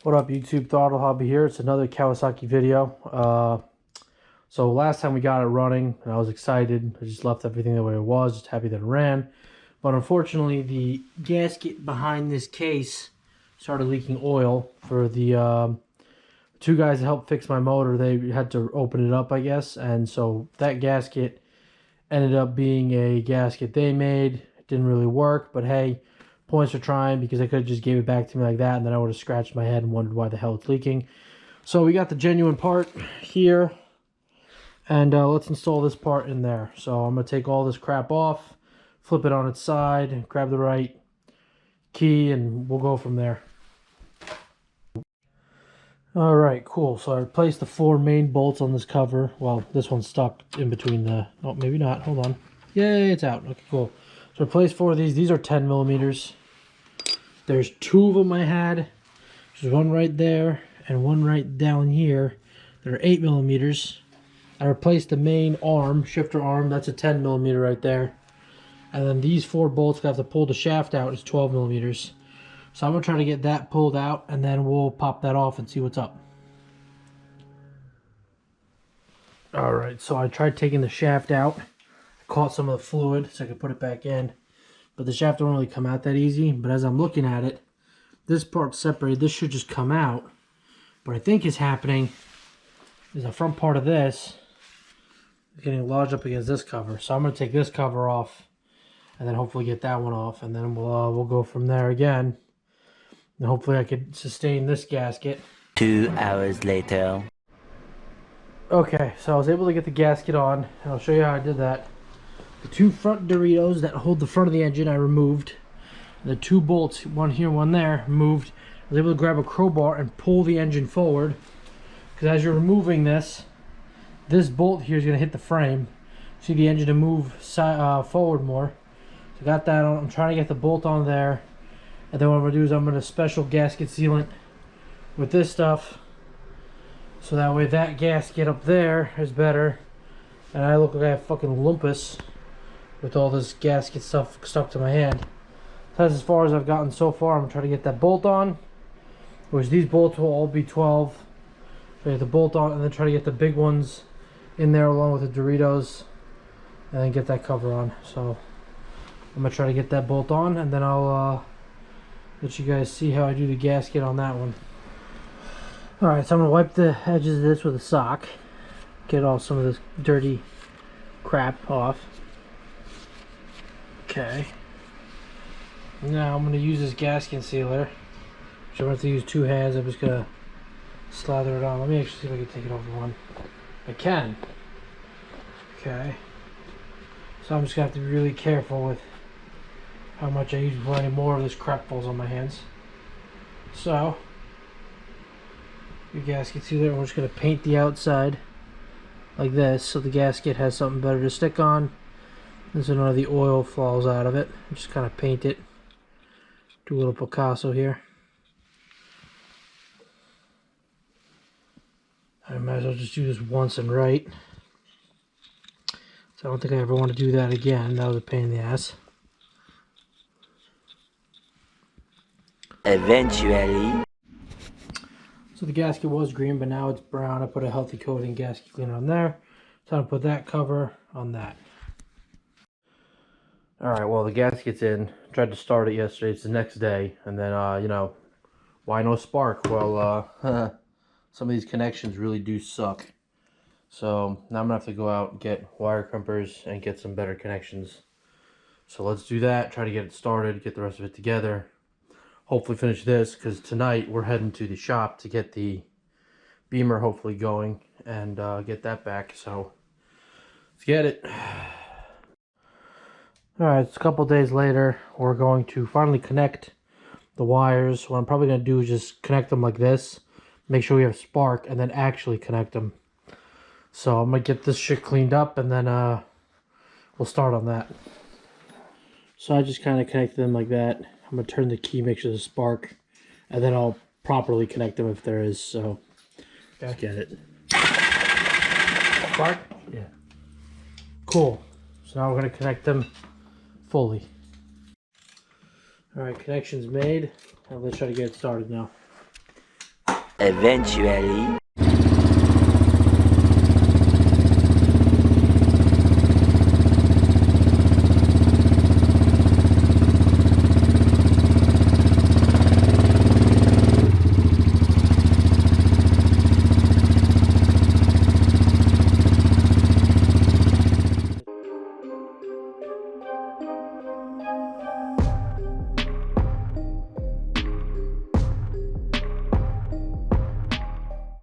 What up, YouTube? Throttle Hobby here. It's another Kawasaki video. So last time we got it running, and I was excited. I just left everything the way it was, just happy that it ran. But unfortunately, the gasket behind this case started leaking oil. For the two guys that helped fix my motor, they had to open it up, I guess. And so that gasket ended up being a gasket they made. It didn't really work, but hey, points for trying, because they could have just gave it back to me like that, and then I would have scratched my head and wondered why the hell it's leaking. So we got the genuine part here, and let's install this part in there. So I'm going to take all this crap off, flip it on its side, grab the right key, and we'll go from there. Alright, cool. So I replaced the 4 main bolts on this cover. Well, this one's stuck in between the... Oh, maybe not. Hold on. Yay, it's out. Okay, cool. So I replaced 4 of these. These are 10 millimeters. There's 2 of them I had. There's one right there and one right down here. They're 8 millimeters. I replaced the main arm, shifter arm. That's a 10 millimeter right there. And then these 4 bolts, I have to pull the shaft out. It's 12 millimeters. So I'm going to try to get that pulled out, and then we'll pop that off and see what's up. Alright, so I tried taking the shaft out. I caught some of the fluid so I could put it back in. But the shaft don't really come out that easy. But as I'm looking at it, this part's separated. This should just come out. What I think is happening is the front part of this is getting lodged up against this cover. So I'm going to take this cover off, and then hopefully get that one off, and then we'll go from there again. And hopefully I could sustain this gasket. 2 hours later. Okay, so I was able to get the gasket on, and I'll show you how I did that. The 2 front Doritos that hold the front of the engine I removed. The 2 bolts, one here, one there, removed. I was able to grab a crowbar and pull the engine forward. Because as you're removing this bolt here is going to hit the frame. See the engine to move forward more. So I got that on. I'm trying to get the bolt on there. And then what I'm going to do is I'm going to special gasket sealant with this stuff. So that way that gasket up there is better. And I look like I have fucking lumpus with all this gasket stuff stuck to my hand. That's as far as I've gotten so far. I'm going to try to get that bolt on. Which these bolts will all be 12. So get the bolt on and then try to get the big ones in there along with the Doritos. And then get that cover on. So I'm going to try to get that bolt on, and then I'll let you guys see how I do the gasket on that one. Alright, so I'm going to wipe the edges of this with a sock. Get all some of this dirty crap off. Okay. Now I'm going to use this gasket sealer. So I'm going to have to use 2 hands. I'm just going to slather it on. Let me actually see if I can take it over one. I can. Okay. So I'm just going to have to be really careful with how much I use before any more of this crap falls on my hands. So, your gasket sealer, we're just going to paint the outside like this so the gasket has something better to stick on, and so none of the oil falls out of it. Just kind of paint it. Do a little Picasso here. I might as well just do this once and right. So I don't think I ever want to do that again. That was a pain in the ass. Eventually. So the gasket was green, but now it's brown. I put a healthy coating gasket cleaner on there. So I'm going to put that cover on that. Alright, well, the gasket's in. Tried to start it yesterday. It's the next day. And then, you know, why no spark? Well, some of these connections really do suck. So now I'm going to have to go out and get wire crimpers and get some better connections. So let's do that. Try to get it started, get the rest of it together. Hopefully finish this, because tonight we're heading to the shop to get the Beamer hopefully going and get that back. So let's get it. Alright, it's a couple days later. We're going to finally connect the wires. What I'm probably going to do is just connect them like this. Make sure we have spark, and then actually connect them. So I'm going to get this shit cleaned up, and then we'll start on that. So I just kind of connected them like that. I'm going to turn the key, make sure there's a spark, and then I'll properly connect them if there is. So let's get it. Spark? Yeah. Cool. So now we're going to connect them fully. Alright, connections made. Now let's try to get it started now. Eventually.